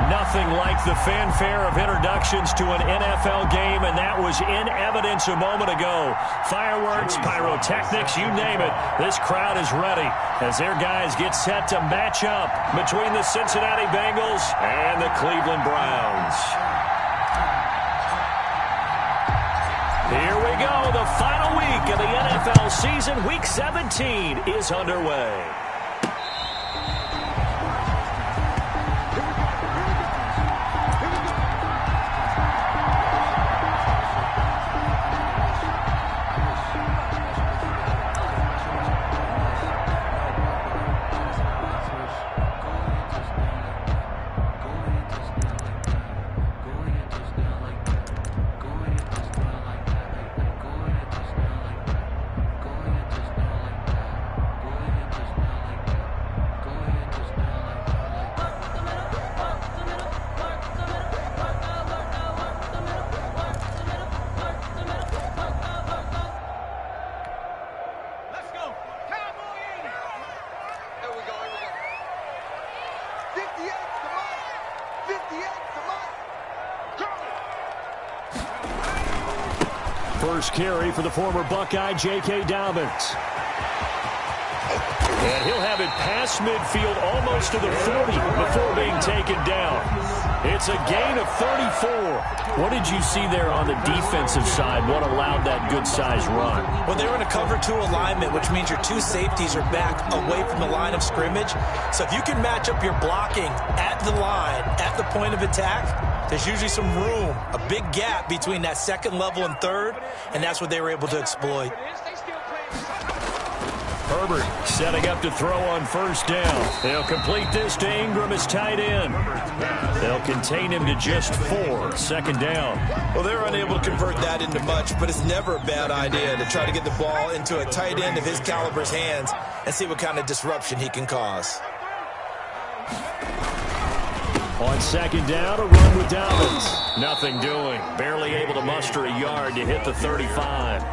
Nothing like the fanfare of introductions to an NFL game, and that was in evidence a moment ago. Fireworks, pyrotechnics, you name it. This crowd is ready as their guys get set to match up between the Cincinnati Bengals and the Cleveland Browns. Here we go. The final week of the NFL season. Week 17 is underway. First carry for the former Buckeye, J.K. Dobbins. And he'll have it past midfield almost to the 40 before being taken down. It's a gain of 34. What did you see there on the defensive side? What allowed that good-sized run? Well, they were in a cover 2 alignment, which means your 2 safeties are back away from the line of scrimmage. So if you can match up your blocking at the line, at the point of attack, there's usually some room, a big gap between that second level and third, and that's what they were able to exploit. Herbert setting up to throw on first down. They'll complete this to Ingram as tight end. They'll contain him to just 4. Second down. Well, they're unable to convert that into much, but it's never a bad idea to try to get the ball into a tight end of his caliber's hands and see what kind of disruption he can cause. On second down, a run with Dobbins. Nothing doing. Barely able to muster a yard to hit the 35.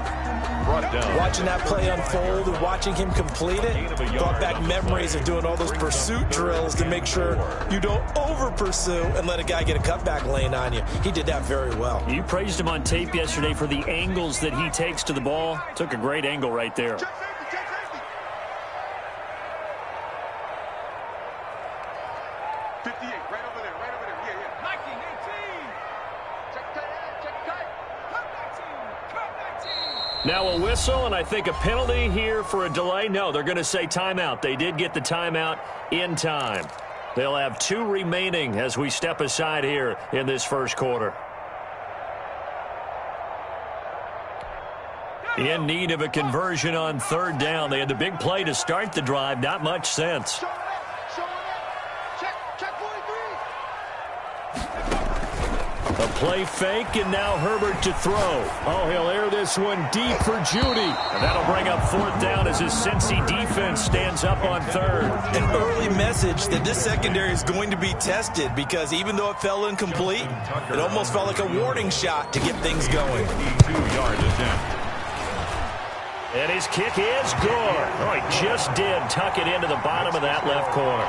Watching that play unfold and watching him complete it brought back memories of doing all those pursuit drills to make sure you don't over-pursue and let a guy get a cutback lane on you. He did that very well. You praised him on tape yesterday for the angles that he takes to the ball. Took a great angle right there. Now a whistle, and I think a penalty here for a delay. No, they're going to say timeout. They did get the timeout in time. They'll have 2 remaining as we step aside here in this first quarter. In need of a conversion on third down. They had the big play to start the drive. Not much sense. A play fake, and now Herbert to throw. Oh, he'll air this one deep for Judy. And that'll bring up fourth down as his Cincy defense stands up on third. An early message that this secondary is going to be tested because even though it fell incomplete, it almost felt like a warning shot to get things going. 82-yard attempt. And his kick is good. Oh, he just did tuck it into the bottom of that left corner.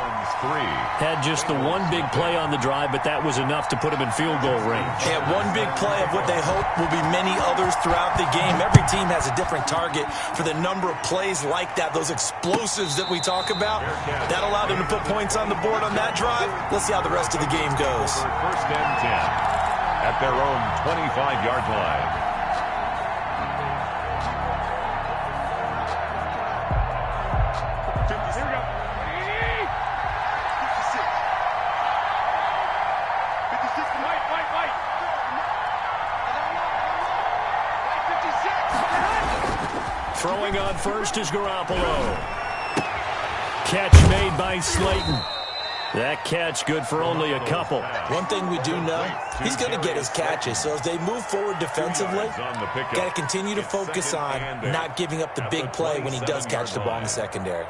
Had just the one big play on the drive, but that was enough to put him in field goal range. Yeah, one big play of what they hope will be many others throughout the game. Every team has a different target for the number of plays like that, those explosives that we talk about. That allowed them to put points on the board on that drive. Let's see how the rest of the game goes. First and 10 at their own 25-yard line. Throwing on first is Garoppolo. Catch made by Slayton. That catch good for only a couple. One thing we do know, he's going to get his catches. So as they move forward defensively, got to continue to focus on not giving up the big play when he does catch the ball in the secondary.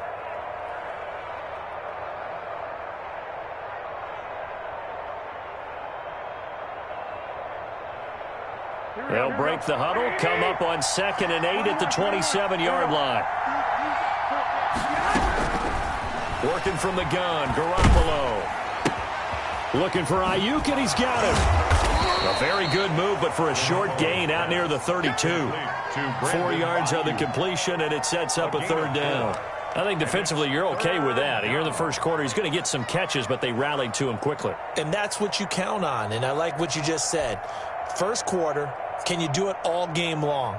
They'll break the huddle, come up on 2nd and 8 at the 27-yard line. Working from the gun, Garoppolo. Looking for Ayuk, and he's got him. A very good move, but for a short gain out near the 32. 4 yards on the completion, and it sets up a third down. I think defensively you're okay with that. Here in the first quarter, he's going to get some catches, but they rallied to him quickly. And that's what you count on, and I like what you just said. First quarter, can you do it all game long?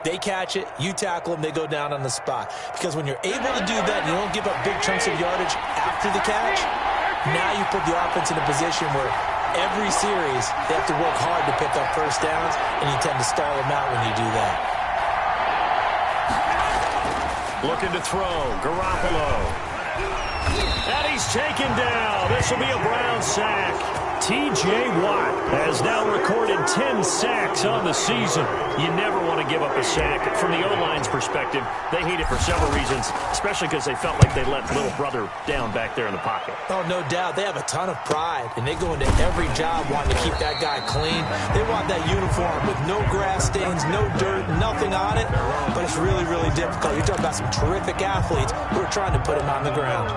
They catch it, you tackle them, they go down on the spot. Because when you're able to do that, you don't give up big chunks of yardage after the catch, now you put the offense in a position where every series they have to work hard to pick up first downs, and you tend to stall them out when you do that. Looking to throw, Garoppolo. And he's taken down. This will be a Brown sack. T.J. Watt has now recorded 10 sacks on the season. You never want to give up a sack. From the O-line's perspective, they hate it for several reasons, especially because they felt like they let little brother down back there in the pocket. Oh, no doubt. They have a ton of pride, and they go into every job wanting to keep that guy clean. They want that uniform with no grass stains, no dirt, nothing on it, but it's really, really difficult. You're talking about some terrific athletes who are trying to put him on the ground.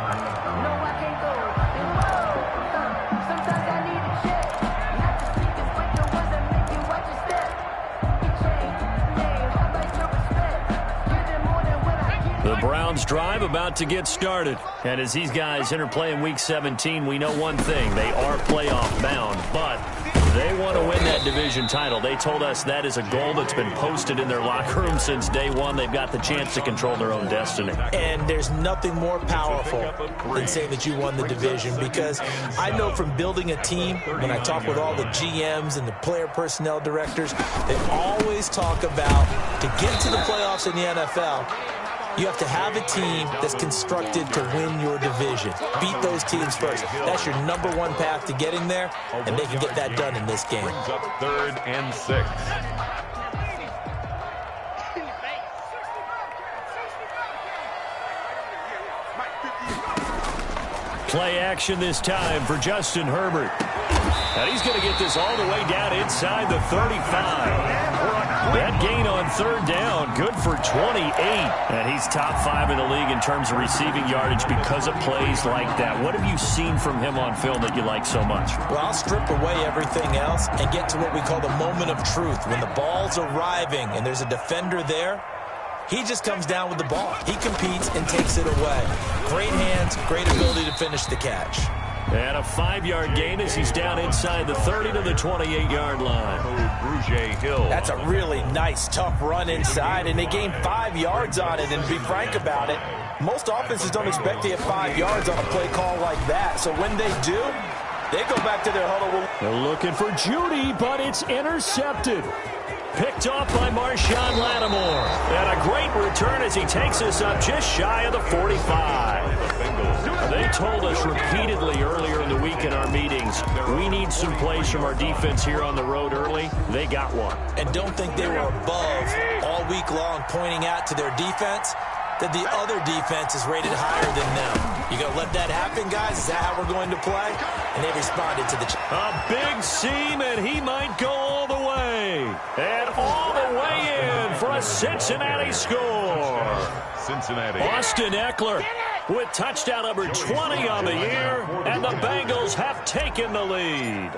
The Browns drive about to get started. And as these guys interplay in Week 17, we know one thing. They are playoff bound, but they want to win that division title. They told us that is a goal that's been posted in their locker room since day one. They've got the chance to control their own destiny. And there's nothing more powerful than saying that you won the division, because I know from building a team, when I talk with all the GMs and the player personnel directors, they always talk about to get to the playoffs in the NFL, you have to have a team that's constructed to win your division. Beat those teams first. That's your number one path to getting there, and they can get that done in this game. Brings up 3rd and 6. Play action this time for Justin Herbert. And he's going to get this all the way down inside the 35. That gain on 3rd down, good for 28. And he's top 5 in the league in terms of receiving yardage because of plays like that. What have you seen from him on film that you like so much? Well, I'll strip away everything else and get to what we call the moment of truth. When the ball's arriving and there's a defender there, he just comes down with the ball. He competes and takes it away. Great hands, great ability to finish the catch. And a 5-yard gain as he's down inside the 30 to the 28-yard line. That's a really nice, tough run inside, and they gained 5 yards on it. And to be frank about it, most offenses don't expect to get 5 yards on a play call like that. So when they do, they go back to their huddle. They're looking for Judy, but it's intercepted. Picked off by Marshawn Lattimore. And a great return as he takes us up just shy of the 45. They told us repeatedly earlier in the week in our meetings, we need some plays from our defense here on the road early. They got one. And don't think they were above all week long pointing out to their defense that the other defense is rated higher than them. You going to let that happen, guys? Is that how we're going to play? And they responded to the... A big seam, and he might go all the way. And all the way in for a Cincinnati score. Cincinnati. Austin Eckler with touchdown number 20 on the year, and the Bengals have taken the lead.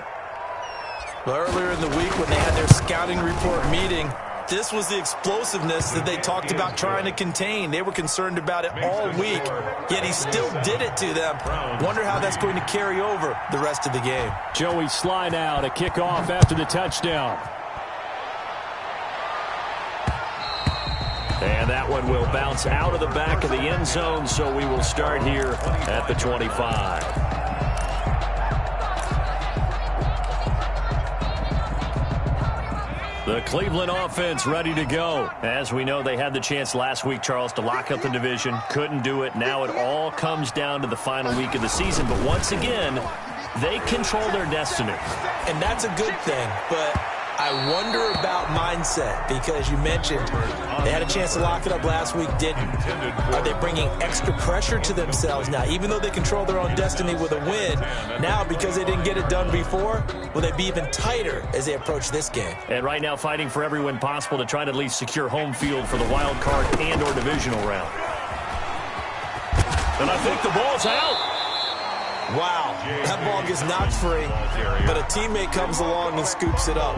Earlier in the week when they had their scouting report meeting, this was the explosiveness that they talked about trying to contain. They were concerned about it all week, yet he still did it to them. Wonder how that's going to carry over the rest of the game. Joey Sly now to kick off after the touchdown. And that one will bounce out of the back of the end zone, so we will start here at the 25. The Cleveland offense ready to go. As we know, they had the chance last week, Charles, to lock up the division. Couldn't do it. Now it all comes down to the final week of the season. But once again, they control their destiny. And that's a good thing, but I wonder about mindset, because you mentioned they had a chance to lock it up last week, didn't. Are they bringing extra pressure to themselves now? Even though they control their own destiny with a win, now because they didn't get it done before, will they be even tighter as they approach this game? And right now fighting for every win possible to try to at least secure home field for the wild card and or divisional round. And I think the ball's out. Wow, that ball gets knocked free, but a teammate comes along and scoops it up.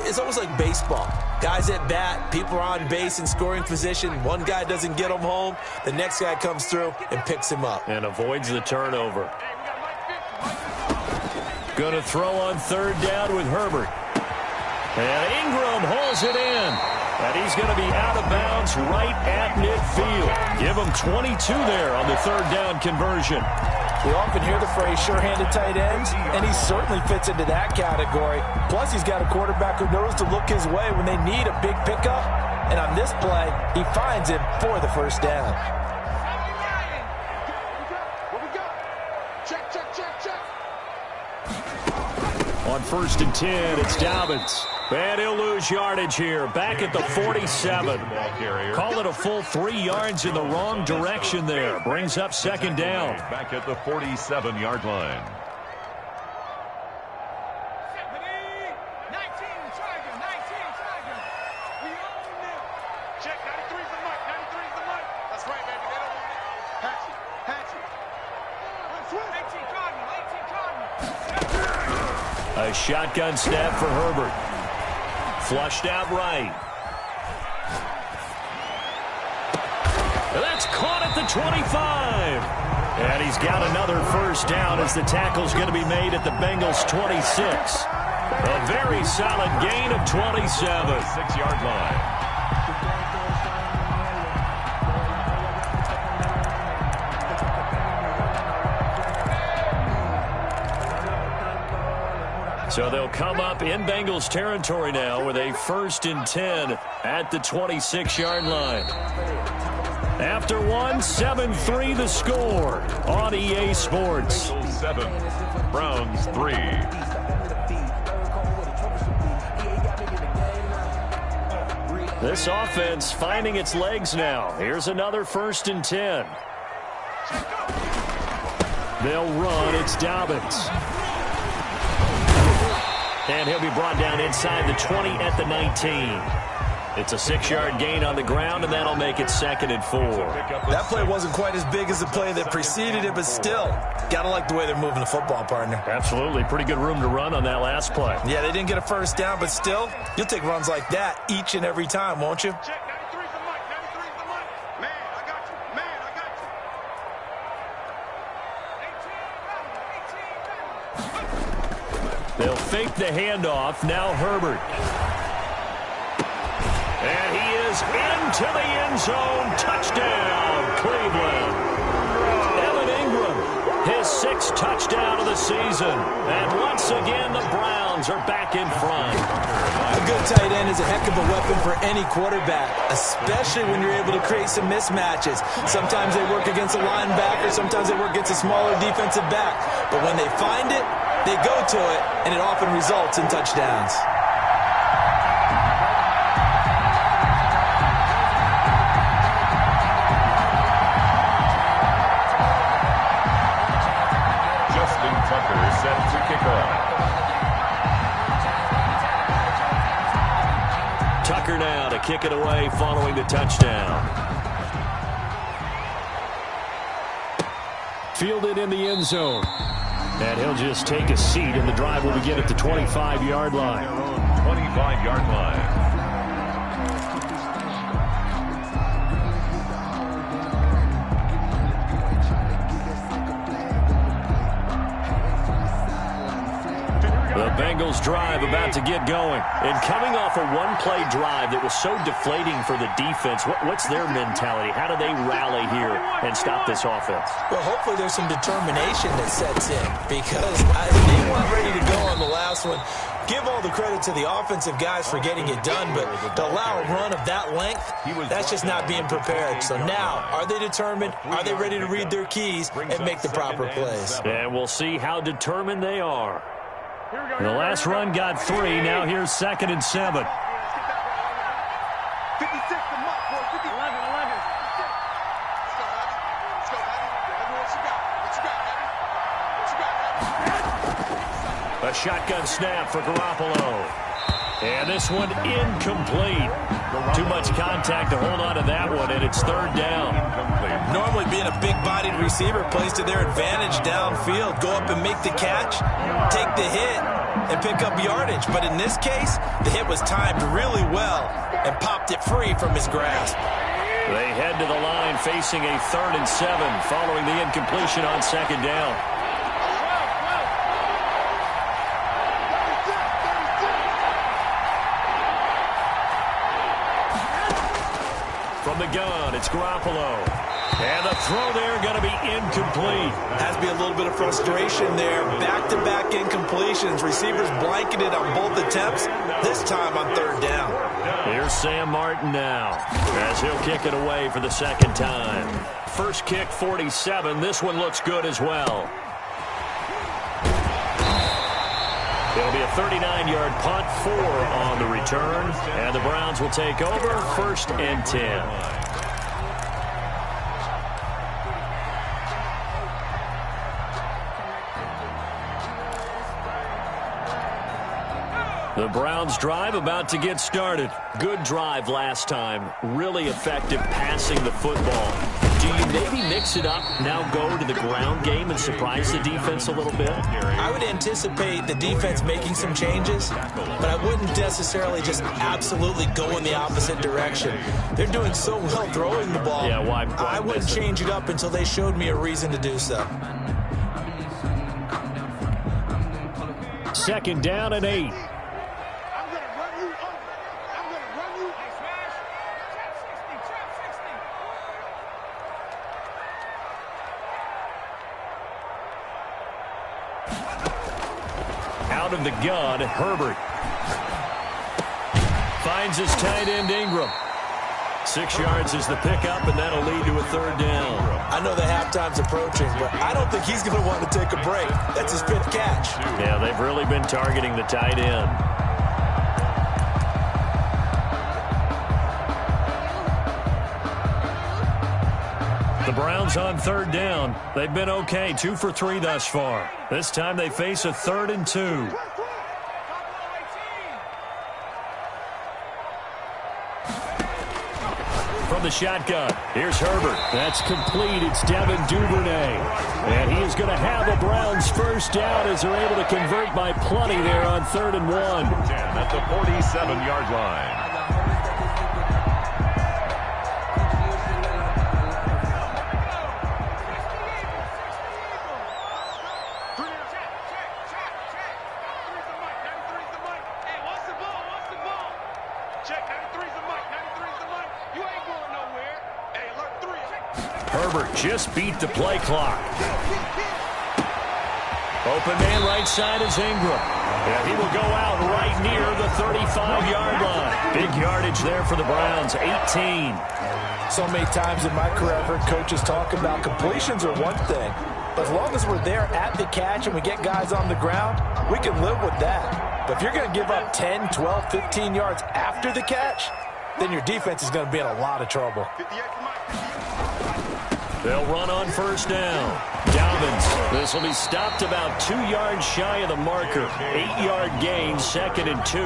It's almost like baseball. Guys at bat, people are on base in scoring position. One guy doesn't get him home. The next guy comes through and picks him up. And avoids the turnover. Going to throw on third down with Herbert. And Ingram hauls it in. And he's going to be out of bounds right at midfield. Give him 22 there on the third down conversion. We often hear the phrase sure-handed tight ends, and he certainly fits into that category. Plus, he's got a quarterback who knows to look his way when they need a big pickup. And on this play, he finds him for the first down. On 1st and 10, it's Dobbins. And he'll lose yardage here. Back at the 47. Call it a full 3 yards in the wrong direction there. Brings up second down. Back at the 47-yard line. A shotgun snap for Herbert. Flushed out right. That's caught at the 25. And he's got another first down as the tackle's going to be made at the Bengals' 26. A very solid gain of 27. 6-yard line. So they'll come up in Bengals territory now with a 1st and 10 at the 26-yard line. After one, 7-3 the score on EA Sports. Bengals 7, Browns 3. This offense finding its legs now. Here's another 1st and 10. They'll run. It's Dobbins. And he'll be brought down inside the 20 at the 19. It's a 6-yard gain on the ground, and that'll make it 2nd and 4. That play wasn't quite as big as the play that preceded it, but still, gotta like the way they're moving the football, partner. Absolutely. Pretty good room to run on that last play. Yeah, they didn't get a first down, but still, you'll take runs like that each and every time, won't you? They'll fake the handoff. Now Herbert. And he is into the end zone. Touchdown, Cleveland. Evan Ingram, his 6th touchdown of the season. And once again, the Browns are back in front. A good tight end is a heck of a weapon for any quarterback, especially when you're able to create some mismatches. Sometimes they work against a linebacker. Sometimes they work against a smaller defensive back. But when they find it, they go to it, and it often results in touchdowns. Justin Tucker is set to kick off. Tucker now to kick it away following the touchdown. Fielded in the end zone. And he'll just take a seat, and the drive will begin at the 25-yard line. 25-yard line. The Bengals drive about to get going. And coming off a one-play drive that was so deflating for the defense, what's their mentality? How do they rally here and stop this offense? Well, hopefully there's some determination that sets in because they weren't ready to go on the last one. Give all the credit to the offensive guys for getting it done, but to allow a run of that length, that's just not being prepared. So now, are they determined? Are they ready to read their keys and make the proper plays? And we'll see how determined they are. The last run got 3. Now here's 2nd and 7. A shotgun snap for Garoppolo. And this one incomplete. Too much contact to hold on to that one, and it's third down. Normally being a big-bodied receiver plays to their advantage downfield. Go up and make the catch, take the hit, and pick up yardage. But in this case, the hit was timed really well and popped it free from his grasp. They head to the line facing a 3rd and 7 following the incompletion on second down. From the gun, it's Garoppolo. And the throw there going to be incomplete. Has to be a little bit of frustration there. Back-to-back incompletions. Receivers blanketed on both attempts, this time on 3rd down. Here's Sam Martin now, as he'll kick it away for the second time. First kick, 47. This one looks good as well. It'll be a 39-yard punt, 4 on the return. And the Browns will take over, 1st and 10. The Browns drive about to get started. Good drive last time. Really effective passing the football. Do you maybe mix it up, now go to the ground game and surprise the defense a little bit? I would anticipate the defense making some changes, but I wouldn't necessarily just absolutely go in the opposite direction. They're doing so well throwing the ball. Yeah, why I wouldn't change it up until they showed me a reason to do so. 2nd down and 8. Out of the gun, Herbert. Finds his tight end, Ingram. 6 yards is the pickup, and that'll lead to a 3rd down. I know the halftime's approaching, but I don't think he's going to want to take a break. That's his 5th catch. Yeah, they've really been targeting the tight end. The Browns on 3rd down. They've been okay, 2 for 3 thus far. This time they face a 3rd and 2. From the shotgun, here's Herbert. That's complete. It's Devin Duvernay. And he is going to have a Browns first down as they're able to convert by plenty there on 3rd and 1. At the 47-yard line. Herbert just beat the play clock. Open man right side is Ingram. And he will go out right near the 35-yard line. Big yardage there for the Browns, 18. So many times in my career, I've heard coaches talk about completions are one thing. But as long as we're there at the catch and we get guys on the ground, we can live with that. But if you're going to give up 10, 12, 15 yards after the catch, then your defense is going to be in a lot of trouble. They'll run on first down. Dobbins. This will be stopped about 2 yards shy of the marker. 8-yard gain, 2nd and 2.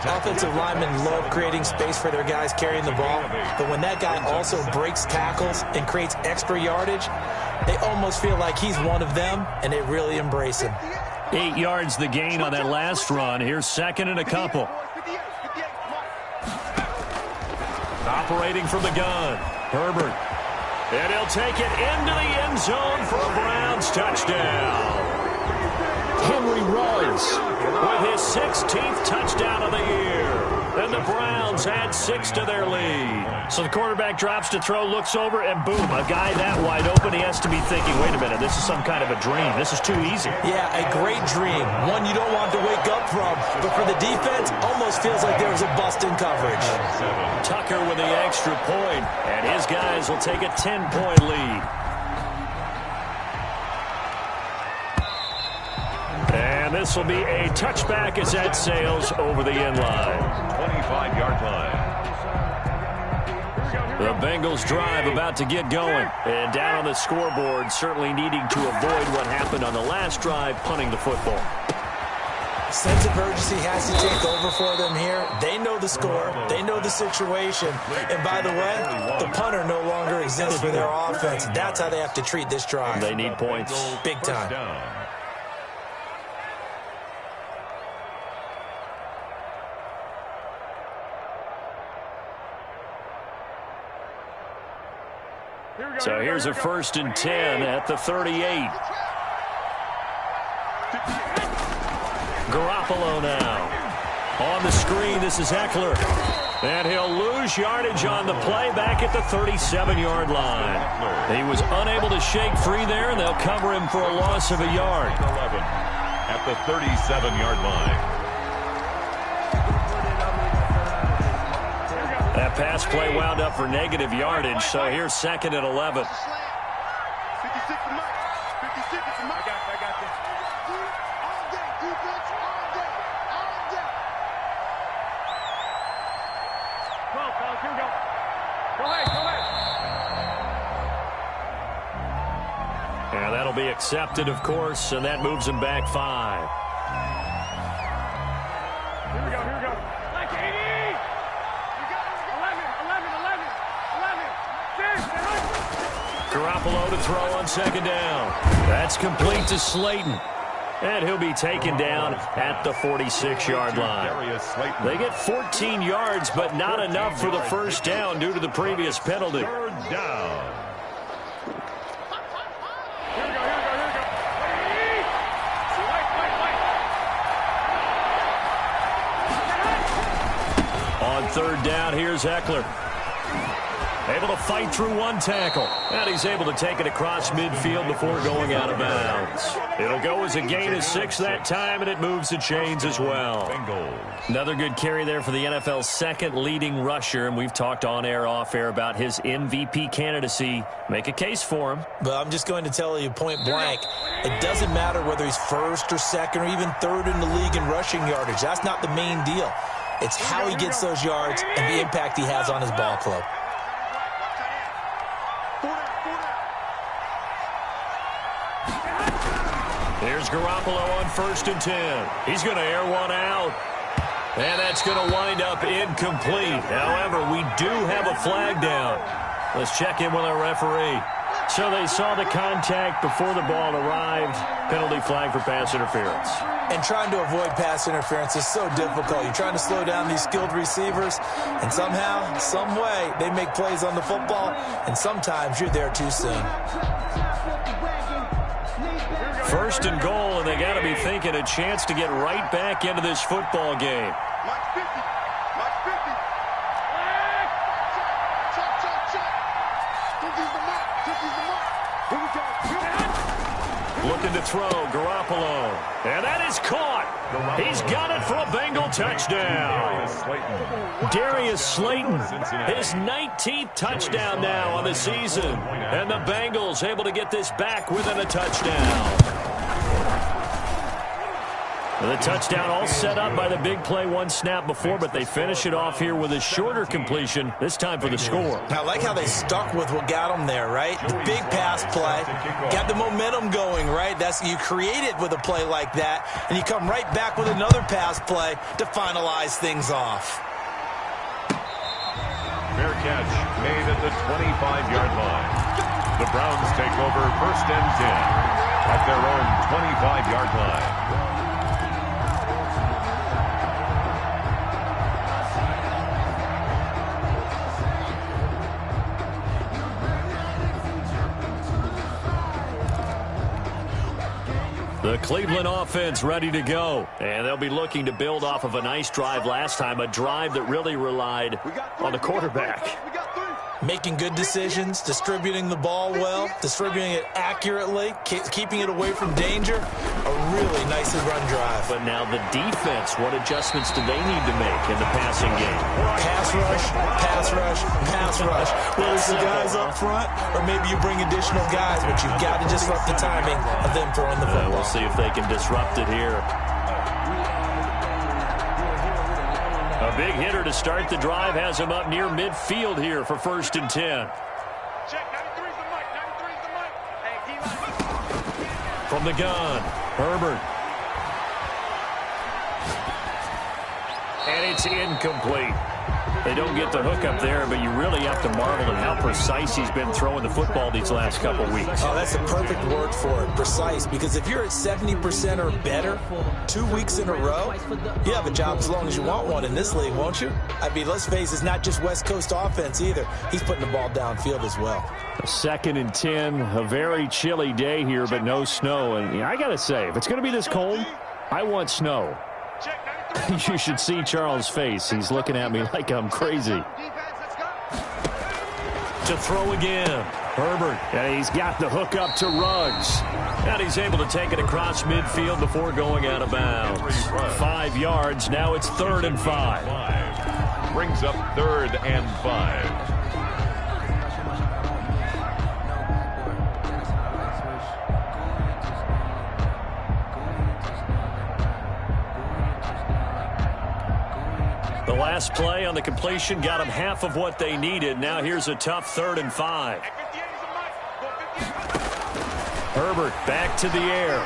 Offensive linemen love creating space for their guys carrying the ball, but when that guy also breaks tackles and creates extra yardage, they almost feel like he's one of them, and they really embrace him. 8 yards the gain on that last run. Here's 2nd and a couple. Operating from the gun, Herbert. And he'll take it into the end zone for a Browns touchdown. Henry runs with his 16th touchdown of the year. And the Browns add 6 to their lead. So the quarterback drops to throw, looks over, and boom, a guy that wide open, he has to be thinking, wait a minute, this is some kind of a dream. This is too easy. Yeah, a great dream. One you don't want to wake up from. But for the defense, almost feels like there was a bust in coverage. Tucker with the extra point, and his guys will take a 10-point lead. And this will be a touchback as that sails over the end line. 25-yard line. The Bengals drive about to get going. And down on the scoreboard, certainly needing to avoid what happened on the last drive, punting the football. Sense of urgency has to take over for them here. They know the score. They know the situation. And by the way, the punter no longer exists for their offense. That's how they have to treat this drive. They need points. Big time. So here's a 1st and 10 at the 38. Garoppolo now. On the screen, this is Eckler. And he'll lose yardage on the play back at the 37-yard line. He was unable to shake free there, and they'll cover him for a loss of a yard. 11 at the 37-yard line. That pass play wound up for negative yardage, so here's 2nd and 11. And that'll be accepted, of course, and that moves him back 5. Here we go. Like 80! You got it. 11. Garoppolo to throw on 2nd down. That's complete to Slayton. And he'll be taken down at the 46-yard line. They get 14 yards, but not enough for the 1st down due to the previous penalty. 3rd down. On 3rd down, here's Eckler. Able to fight through one tackle. And he's able to take it across midfield before going out of bounds. It'll go as a gain of 6 that time, and it moves the chains as well. Another good carry there for the NFL's 2nd leading rusher, and we've talked on air, off air about his MVP candidacy. Make a case for him. But I'm just going to tell you point blank, it doesn't matter whether he's 1st or 2nd or even 3rd in the league in rushing yardage. That's not the main deal. It's how he gets those yards and the impact he has on his ball club. Here's Garoppolo on 1st and 10. He's going to air one out. And that's going to wind up incomplete. However, we do have a flag down. Let's check in with our referee. So they saw the contact before the ball arrived. Penalty flag for pass interference. And trying to avoid pass interference is so difficult. You're trying to slow down these skilled receivers, and somehow, some way, they make plays on the football, and sometimes you're there too soon. 1st and goal, and they got to be thinking a chance to get right back into this football game. Looking to throw, Garoppolo. And that is caught. He's got it for a Bengal touchdown. Darius Slayton, his 19th touchdown now on the season. And the Bengals able to get this back within a touchdown. The touchdown all set up by the big play one snap before, but they finish it off here with a shorter completion, this time for the score. I like how they stuck with what got them there, right? The big pass play, got the momentum going, right? You create it with a play like that, and you come right back with another pass play to finalize things off. Fair catch made at the 25-yard line. The Browns take over 1st and 10 at their own 25-yard line. The Cleveland offense ready to go. And they'll be looking to build off of a nice drive last time, a drive that really relied on the quarterback. Making good decisions, distributing the ball well, distributing it accurately, keeping it away from danger. A really nicely run drive. But now the defense, what adjustments do they need to make in the passing game? Pass rush, pass rush, pass rush. Whether it's the guys up front or maybe you bring additional guys, but you've got to disrupt the timing of them throwing the football. We'll see if they can disrupt it here. A big hitter to start the drive has him up near midfield here for 1st and 10. Check, 93's the mic, 93's the mic. Hey, From the gun, Herbert. And it's incomplete. They don't get the hook up there, but you really have to marvel at how precise he's been throwing the football these last couple weeks. Oh, that's the perfect word for it, precise, because if you're at 70% or better 2 weeks in a row, you have a job as long as you want one in this league, won't you? I mean, let's face it, it's not just West Coast offense either. He's putting the ball downfield as well. 2nd and 10, a very chilly day here, but no snow. And I got to say, if it's going to be this cold, I want snow. You should see Charles' face. He's looking at me like I'm crazy. To throw again. Herbert. And he's got the hook up to Ruggs. And he's able to take it across midfield before going out of bounds. 5 yards. Now it's 3rd and 5. Brings up 3rd and 5. The last play on the completion got them half of what they needed. Now here's a tough 3rd and 5. Herbert back to the air.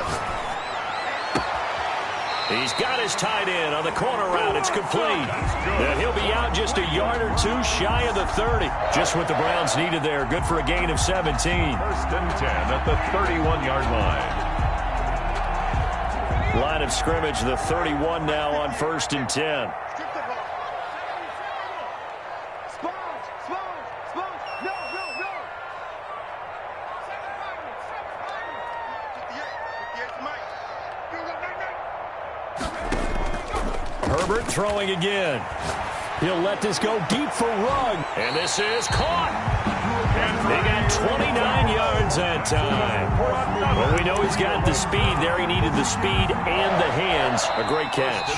He's got his tight end on the corner route. It's complete. And he'll be out just a yard or two shy of the 30. Just what the Browns needed there. Good for a gain of 17. 1st and 10 at the 31-yard line. Line of scrimmage, the 31 now on 1st and 10. Herbert throwing again. He'll let this go deep for Ruggs. And this is caught. They got 29 yards that time. Well, we know he's got the speed there. He needed the speed and the hands. A great catch.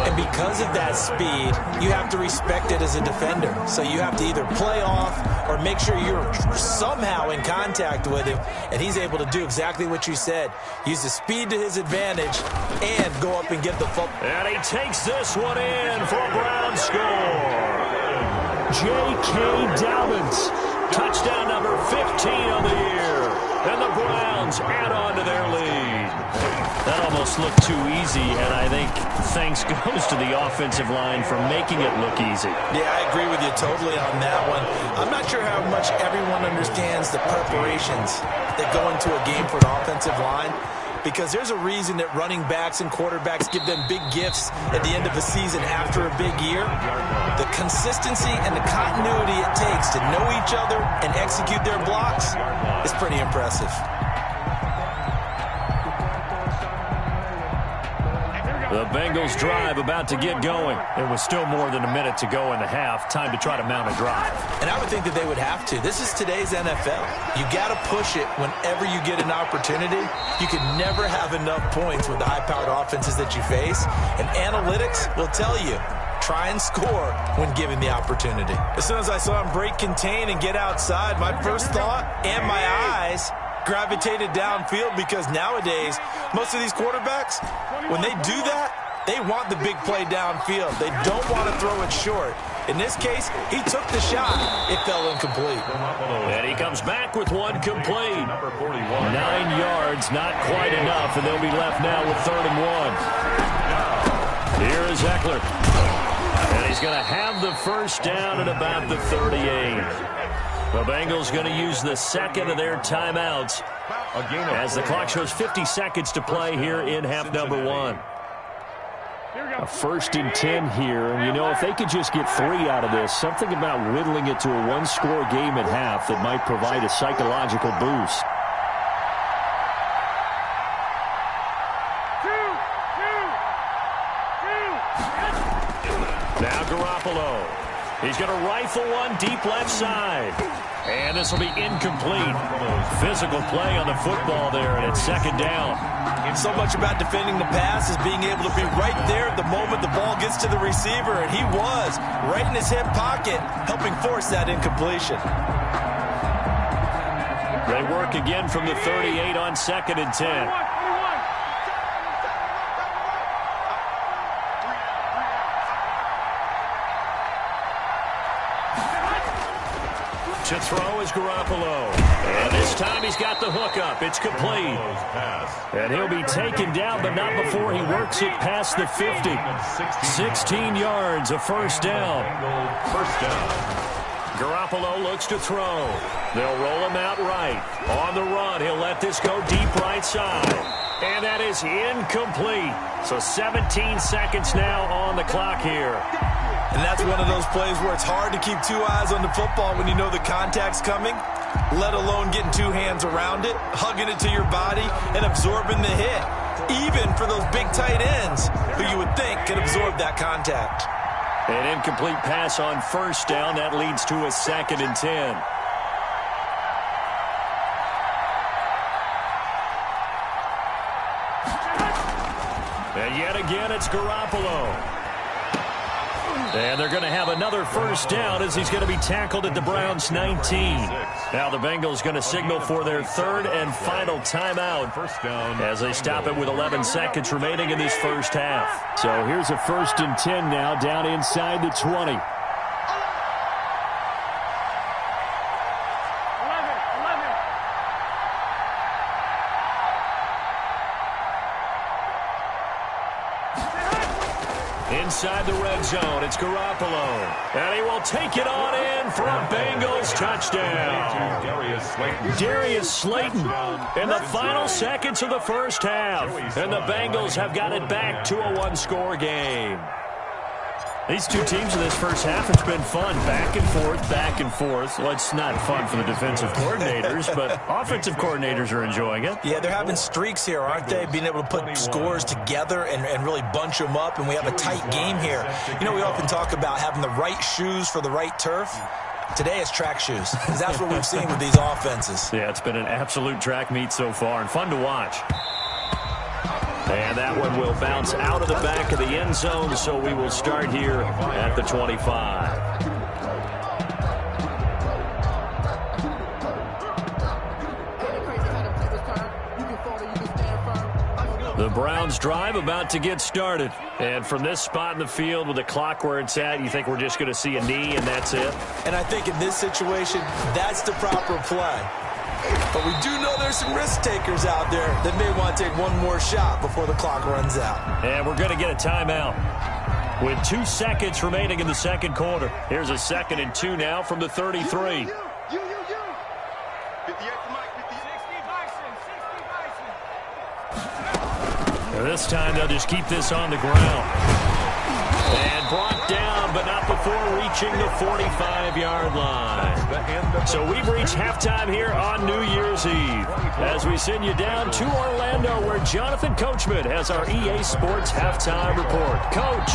And because of that speed, you have to respect it as a defender. So you have to either play off or make sure you're somehow in contact with him. And he's able to do exactly what you said. Use the speed to his advantage and go up and get the football. And he takes this one in for a Brown score. J.K. Dobbins. Touchdown number 15 on the year. And the Browns add on to their lead. That almost looked too easy, and I think thanks goes to the offensive line for making it look easy. Yeah, I agree with you totally on that one. I'm not sure how much everyone understands the preparations that go into a game for an offensive line, because there's a reason that running backs and quarterbacks give them big gifts at the end of a season after a big year. The consistency and the continuity it takes to know each other and execute their blocks is pretty impressive. The Bengals drive about to get going. It was still more than a minute to go in the half. Time to try to mount a drive. And I would think that they would have to. This is today's NFL. You got to push it whenever you get an opportunity. You can never have enough points with the high-powered offenses that you face. And analytics will tell you, try and score when given the opportunity. As soon as I saw him break contain and get outside, my first thought and my eyes gravitated downfield, because nowadays, most of these quarterbacks, when they do that, they want the big play downfield. They don't want to throw it short. In this case, he took the shot. It fell incomplete. And he comes back with one complete. 9 yards, not quite enough, and they'll be left now with 3rd and 1. Here is Eckler. And he's going to have the first down at about the 38. The Bengals going to use the second of their timeouts as the clock shows 50 seconds to play here in half number 1. A 1st and 10 here. And, you know, if they could just get 3 out of this, something about whittling it to a one-score game at half that might provide a psychological boost. Now Garoppolo. He's going to rifle one deep left side. And this will be incomplete. Physical play on the football there, and it's 2nd down. So much about defending the pass is being able to be right there at the moment the ball gets to the receiver, and he was right in his hip pocket, helping force that incompletion. They work again from the 38 on 2nd and 10. To throw is Garoppolo. And this time he's got the hook up. It's complete. And he'll be taken down, but not before he works it past the 50. 16 yards, a first down. Garoppolo looks to throw. They'll roll him out right. On the run, he'll let this go deep right side. And that is incomplete. So 17 seconds now on the clock here. And that's one of those plays where it's hard to keep two eyes on the football when you know the contact's coming, let alone getting two hands around it, hugging it to your body, and absorbing the hit, even for those big tight ends who you would think could absorb that contact. An incomplete pass on first down. That leads to a 2nd and 10. And yet again, it's Garoppolo. And they're going to have another first down as he's going to be tackled at the Browns' 19. Now the Bengals going to signal for their 3rd and final timeout as they stop it with 11 seconds remaining in this first half. So here's a 1st and 10 now down inside the 20. Inside the red zone, it's Garoppolo. And he will take it on in for a Bengals touchdown. Darius Slayton in the final seconds of the first half. And the Bengals have got it back to a one-score game. These two teams in this first half, it's been fun. Back and forth, back and forth. Well, it's not fun for the defensive coordinators, but offensive coordinators are enjoying it. Yeah, they're having streaks here, aren't they? Being able to put scores together and really bunch them up, and we have a tight game here. You know, we often talk about having the right shoes for the right turf. Today it's track shoes, because that's what we've seen with these offenses. Yeah, it's been an absolute track meet so far, and fun to watch. And that one will bounce out of the back of the end zone, so we will start here at the 25. The Browns drive about to get started. And from this spot in the field with the clock where it's at, you think we're just going to see a knee and that's it? And I think in this situation, that's the proper play. But we do know there's some risk takers out there that may want to take one more shot before the clock runs out. And we're going to get a timeout with 2 seconds remaining in the second quarter. Here's a 2nd and 2 now from the 33. And this time they'll just keep this on the ground. And brought down, but not before reaching the 45-yard line. So we've reached halftime here on New Year's Eve as we send you down to Orlando where Jonathan Coachman has our EA Sports halftime report. Coach,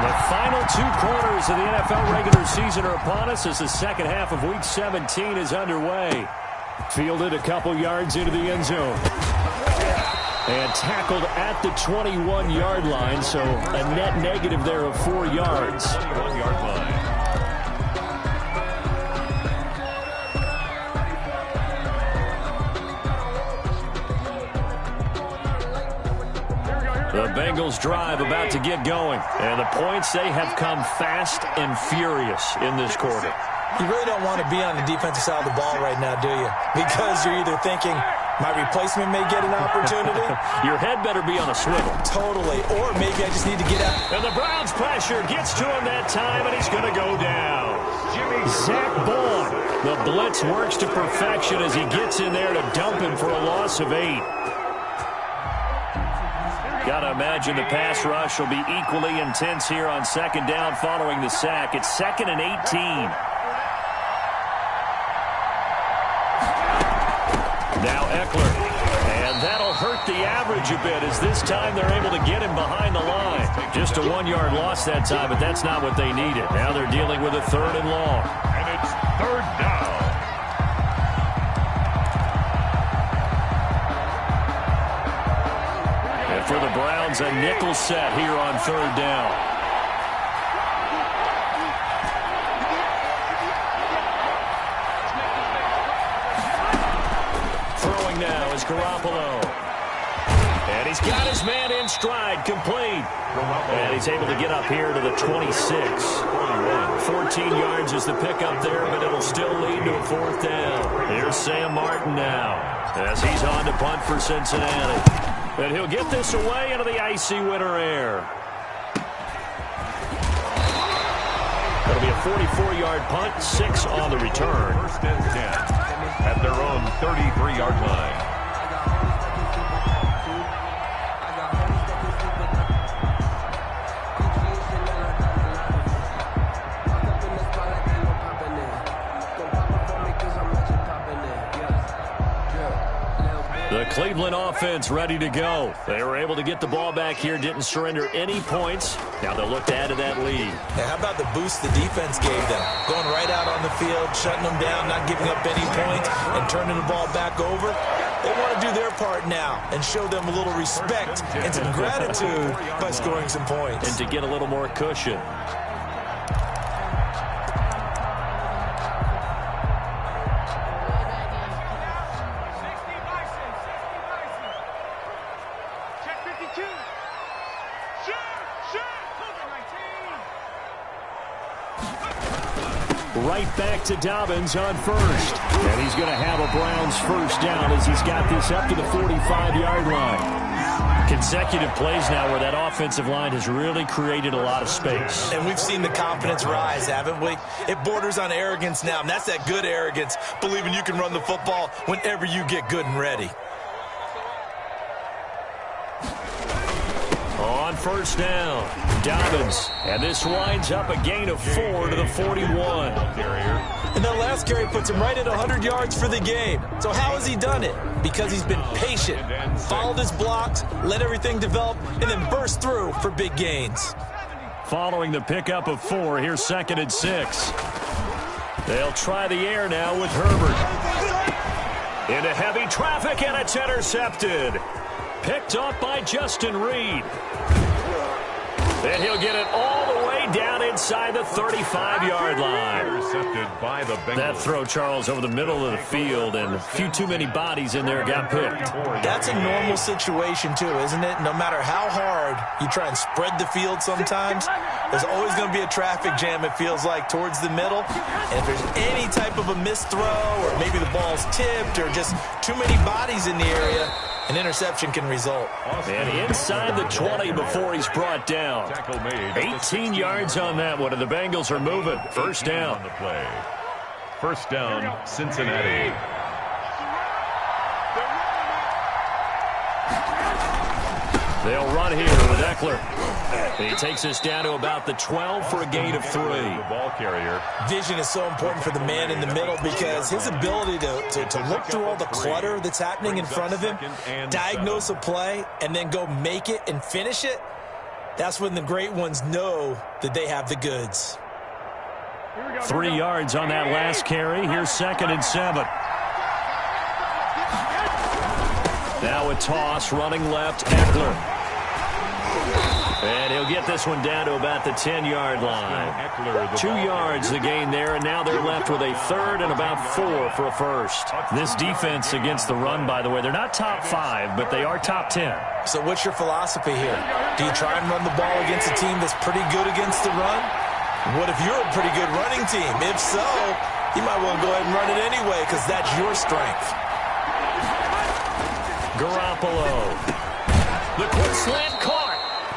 the final 2 quarters of the NFL regular season are upon us as the second half of Week 17 is underway. Fielded a couple yards into the end zone. And tackled at the 21-yard line, so a net negative there of 4 yards. 21-yard line. The Bengals drive about to get going. And the points, they have come fast and furious in this quarter. You really don't want to be on the defensive side of the ball right now, do you? Because you're either thinking, my replacement may get an opportunity. Your head better be on a swivel. Totally. Or maybe I just need to get out. And the Browns pressure gets to him that time, and he's going to go down. Zach Bourne. The blitz works to perfection as he gets in there to dump him for a loss of 8. Got to imagine the pass rush will be equally intense here on second down following the sack. It's 2nd and 18. Now Eckler, and that'll hurt the average a bit as this time they're able to get him behind the line. Just a 1-yard loss that time, but that's not what they needed. Now they're dealing with a 3rd and long. And it's 3rd down. And for the Browns, a nickel set here on 3rd down. Garoppolo. And And he's got his man in stride, complete. And he's able to get up here to the 26. 14 yards is the pickup there, but it'll still lead to a fourth down. Here's Sam Martin now as he's on to punt for Cincinnati. And he'll get this away into the icy winter air. It'll be a 44-yard punt, 6 on the return. First and 10 at their own 33-yard line. The Cleveland offense ready to go. They were able to get the ball back here, didn't surrender any points. Now they'll look to add to that lead. Yeah, how about the boost the defense gave them? Going right out on the field, shutting them down, not giving up any points, and turning the ball back over. They want to do their part now and show them a little respect and some gratitude by scoring some points. And to get a little more cushion. Right back to Dobbins on first. And he's going to have a Browns first down as he's got this up to the 45-yard line. Consecutive plays now where that offensive line has really created a lot of space. And we've seen the confidence rise, haven't we? It borders on arrogance now, and that's that good arrogance, believing you can run the football whenever you get good and ready. On first down, Dobbins. And this winds up a gain of 4 to the 41. And that last carry puts him right at 100 yards for the game. So how has he done it? Because he's been patient, followed his blocks, let everything develop, and then burst through for big gains. Following the pickup of 4, here's 2nd and 6. They'll try the air now with Herbert. Into heavy traffic, and it's intercepted. Picked off by Justin Reed. And he'll get it all the way down inside the 35-yard line. Intercepted by the Bengals. That throw, Charles, over the middle of the field, and a few too many bodies in there got picked. That's a normal situation, too, isn't it? No matter how hard you try and spread the field sometimes, there's always going to be a traffic jam, it feels like, towards the middle. And if there's any type of a missed throw, or maybe the ball's tipped, or just too many bodies in the area, an interception can result. And inside the 20 before he's brought down. 18 yards on that one, and the Bengals are moving. First down. First down, Cincinnati. They'll run here with Eckler. He takes us down to about the 12 for a gain of 3. The ball carrier. Vision is so important for the man in the middle because his ability to look through all the clutter that's happening in front of him, diagnose a play, and then go make it and finish it, that's when the great ones know that they have the goods. 3 yards on that last carry. Here's 2nd and 7. Now a toss, running left, Eckler. And he'll get this one down to about the 10-yard line. 2 yards the gain there, and now they're left with a 3rd and about 4 for a first. This defense against the run, by the way, they're not top 5, but they are top 10. So what's your philosophy here? Do you try and run the ball against a team that's pretty good against the run? What if you're a pretty good running team? If so, you might want to go ahead and run it anyway because that's your strength. Garoppolo. The quick slant caught.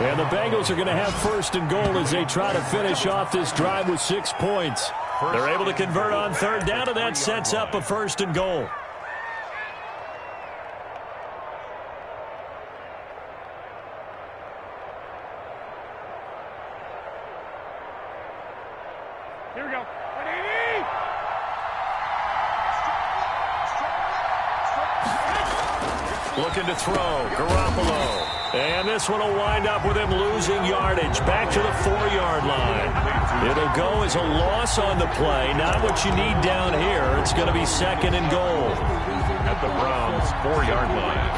And the Bengals are going to have 1st and goal as they try to finish off this drive with 6 points. They're able to convert on 3rd down, and that sets up a 1st and goal. Here we go. 180. Looking to throw. Garoppolo. And this one will wind up with him losing yardage back to the 4-yard line. It'll go as a loss on the play. Not what you need down here. It's going to be 2nd and goal. At the Browns' 4-yard line.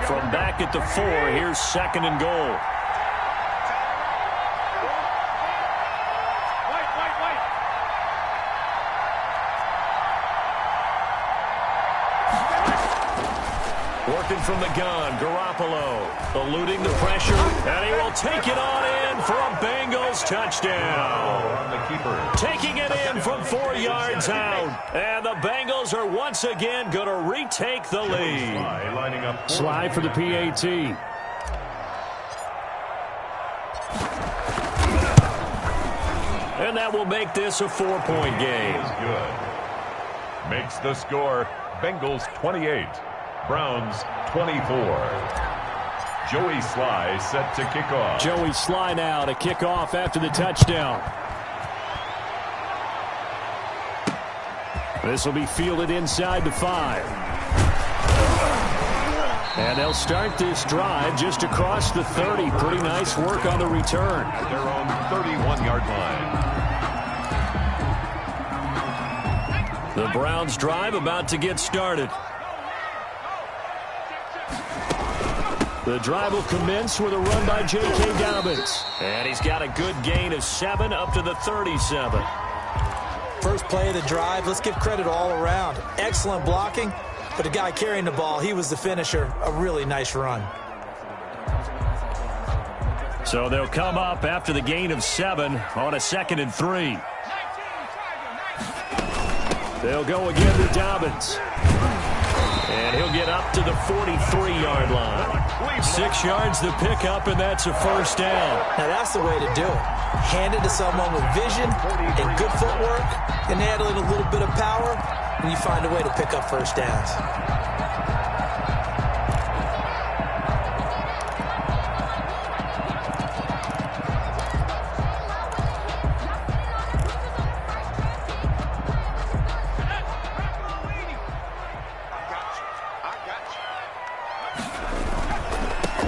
From back at the 4, here's 2nd and goal. Working from the gun, Garoppolo eluding the pressure, and he will take it on in for a Bengals touchdown. On the keeper. Taking it in from 4 yards out, and the Bengals are once again going to retake the lead. Lining up Slide for the PAT. And that will make this a 4-point game. Good. Makes the score Bengals 28, Browns 24. Joey Sly set to kick off. Joey Sly now to kick off after the touchdown. This will be fielded inside the 5. And they'll start this drive just across the 30. Pretty nice work on the return. At their own 31-yard line. The Browns drive about to get started. The drive will commence with a run by J.K. Dobbins. And he's got a good gain of 7 up to the 37. First play of the drive, let's give credit all around. Excellent blocking, but the guy carrying the ball, he was the finisher. A really nice run. So they'll come up after the gain of 7 on a 2nd and 3. They'll go again to Dobbins. And he'll get up to the 43-yard line. 6 yards to pick up, and that's a first down. Now that's the way to do it. Hand it to someone with vision and good footwork, and add a little bit of power, and you find a way to pick up first downs.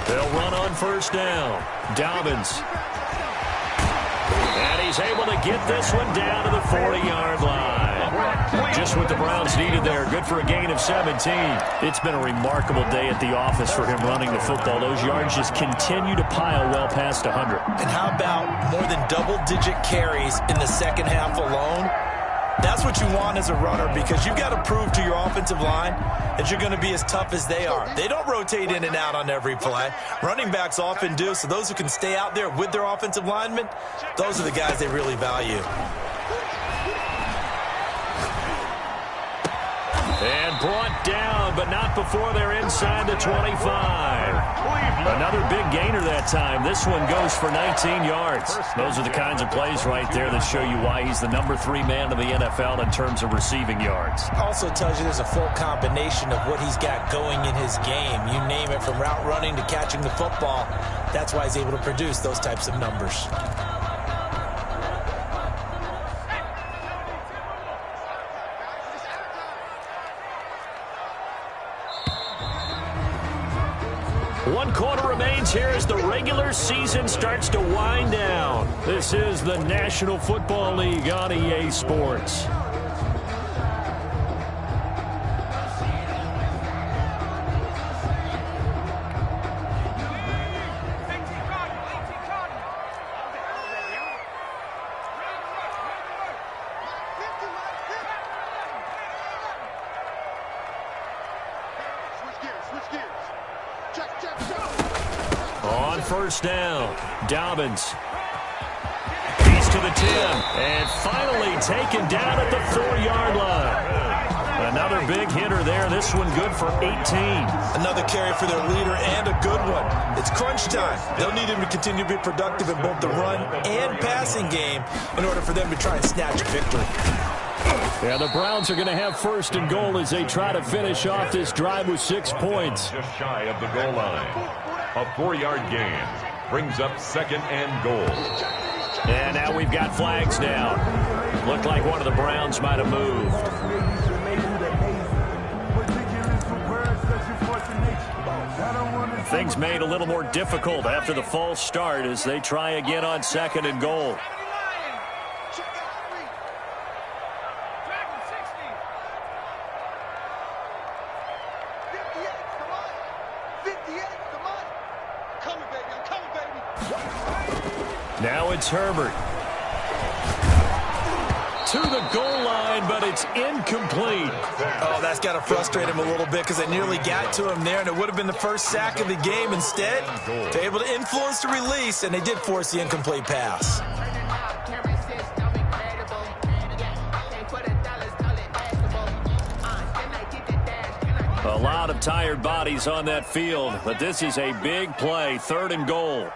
They'll run on first down. Dobbins. And he's able to get this one down to the 40-yard line. Just what the Browns needed there. Good for a gain of 17. It's been a remarkable day at the office for him running the football. Those yards just continue to pile well past 100. And how about more than double-digit carries in the second half alone? That's what you want as a runner, because you've got to prove to your offensive line that you're going to be as tough as they are. They don't rotate in and out on every play. Running backs often do, so those who can stay out there with their offensive linemen, those are the guys they really value. And brought down, but not before they're inside the 25. Another big gainer that time. This one goes for 19 yards. Those are the kinds of plays right there that show you why he's the number 3 man in the NFL in terms of receiving yards. Also tells you there's a full combination of what he's got going in his game. You name it, from route running to catching the football. That's why he's able to produce those types of numbers. One quarter remains here as the regular season starts to wind down. This is the National Football League on EA Sports. On first down, Dobbins. He's to the 10, and finally taken down at the 4-yard line. Another big hitter there. This one good for 18. Another carry for their leader, and a good one. It's crunch time. They'll need him to continue to be productive in both the run and passing game in order for them to try and snatch a victory. Yeah, the Browns are going to have first and goal as they try to finish off this drive with 6 points. Just shy of the goal line. A 4-yard gain brings up 2nd and goal. And now we've got flags down. Looked like one of the Browns might have moved. Things made a little more difficult after the false start as they try again on 2nd and goal. Now it's Herbert. to the goal line, but it's incomplete. Oh, that's got to frustrate him a little bit because they nearly got to him there, and it would have been the first sack of the game. Instead, they're able to influence the release, and they did force the incomplete pass. A lot of tired bodies on that field, but this is a big play, 3rd and goal.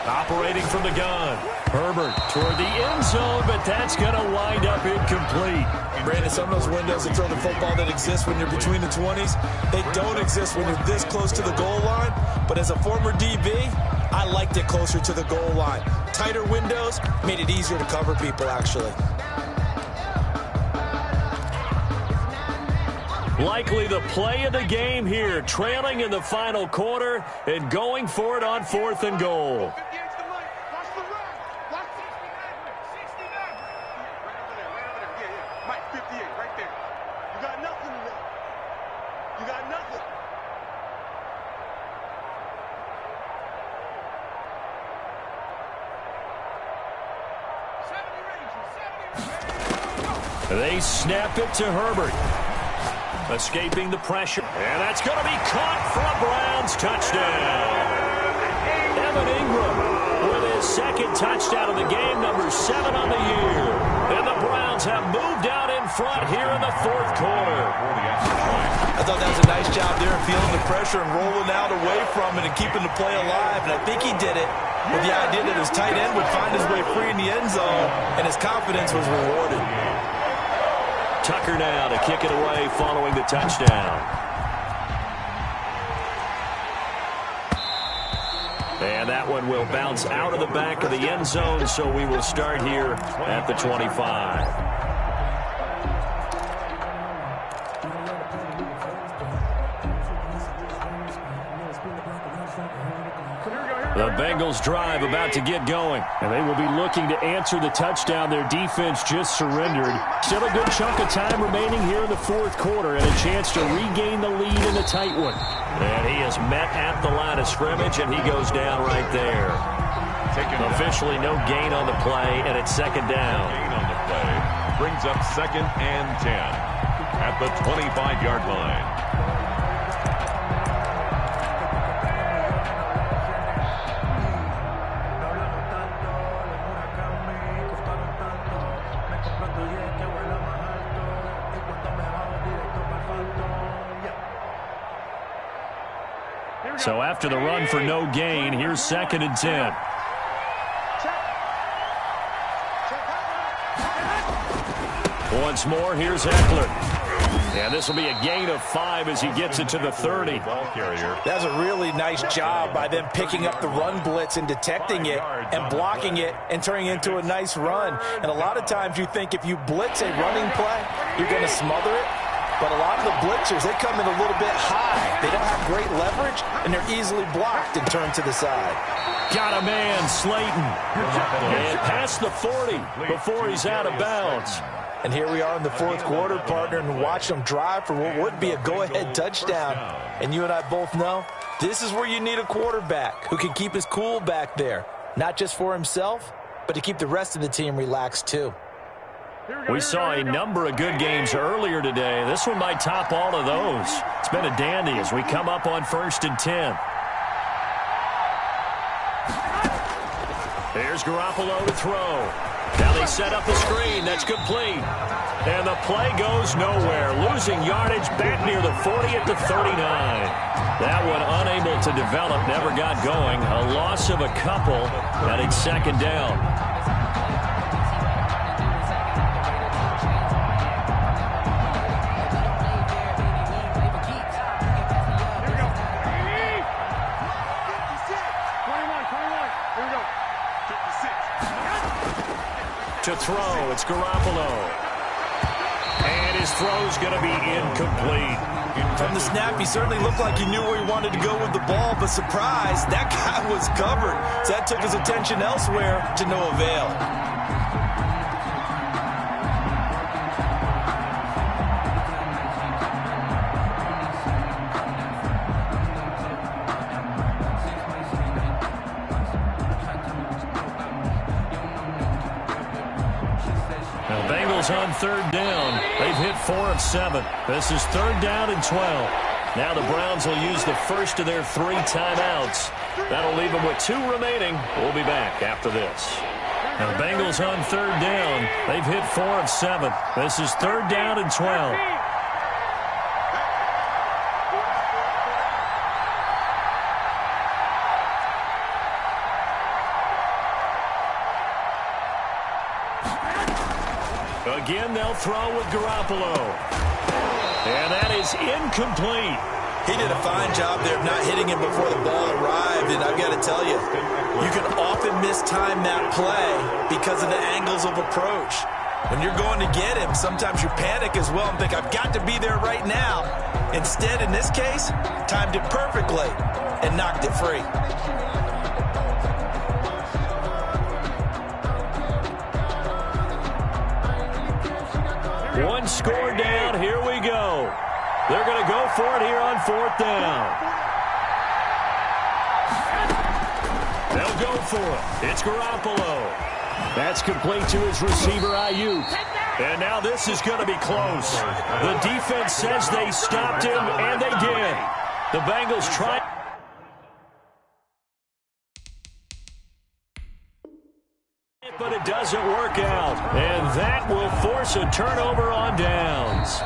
Operating from the gun. Herbert toward the end zone, but that's going to wind up incomplete. Brandon, some of those windows that throw the football that exist when you're between the 20s, they don't exist when you're this close to the goal line. But as a former DB, I liked it closer to the goal line. Tighter windows made it easier to cover people, actually. Likely the play of the game here, trailing in the final quarter and going for it on 4th and goal. They snap it to Herbert. Escaping the pressure. And that's going to be caught for a Browns touchdown. Evan Ingram with his 2nd touchdown of the game, number 7 on the year. And the Browns have moved out in front here in the 4th quarter. I thought that was a nice job there, feeling the pressure and rolling out away from it and keeping the play alive. And I think he did it with the idea that his tight end would find his way free in the end zone, and his confidence was rewarded. Tucker now to kick it away following the touchdown. And that one will bounce out of the back of the end zone, so we will start here at the 25. The Bengals drive about to get going, and they will be looking to answer the touchdown their defense just surrendered. Still a good chunk of time remaining here in the 4th quarter and a chance to regain the lead in a tight one. And he is met at the line of scrimmage, and he goes down right there. Officially no gain on the play, and it's 2nd down. Gain on the play brings up 2nd and 10 at the 25-yard line. So after the run for no gain, here's 2nd and 10. Once more, here's Eckler. And this will be a gain of 5 as he gets it to the 30. Ball carrier. That's a really nice job by them picking up the run blitz and detecting it and blocking it and turning it into a nice run. And a lot of times you think if you blitz a running play, you're going to smother it. But a lot of the blitzers, they come in a little bit high. They don't have great leverage, and they're easily blocked and turned to the side. Got a man, Slayton. And past the 40 before he's out of bounds. And here we are in the 4th quarter, partner, and watch them drive for what would be a go-ahead touchdown. And you and I both know this is where you need a quarterback who can keep his cool back there, not just for himself, but to keep the rest of the team relaxed too. We saw a number of good games earlier today. This one might top all of those. It's been a dandy as we come up on 1st and 10. Here's Garoppolo to throw. Now they set up the screen. That's complete. And the play goes nowhere. Losing yardage back near the 40 at the 39. That one unable to develop, never got going. A loss of a couple, and it's 2nd down. To throw, it's Garoppolo. And his throw's going to be incomplete. From the snap, he certainly looked like he knew where he wanted to go with the ball, but surprise, that guy was covered. So that took his attention elsewhere to no avail. Bengals on third down. They've hit 4 of 7. This is third down and 12. Now the Browns will use the first of their 3 timeouts. That'll leave them with 2 remaining. We'll be back after this. Now the Bengals on third down. They've hit 4 of 7. This is third down and 12. Again, they'll throw with Garoppolo. And that is incomplete. He did a fine job there of not hitting him before the ball arrived, and I've got to tell you, you can often mistime that play because of the angles of approach. When you're going to get him, sometimes you panic as well and think, I've got to be there right now. Instead, in this case, timed it perfectly and knocked it free. One score down. Here we go. They're going to go for it here on fourth down. They'll go for it. It's Garoppolo. That's complete to his receiver, Ayuk. And now this is going to be close. The defense says they stopped him, and they did. The Bengals try. But it doesn't work out. And that will force a turnover on downs.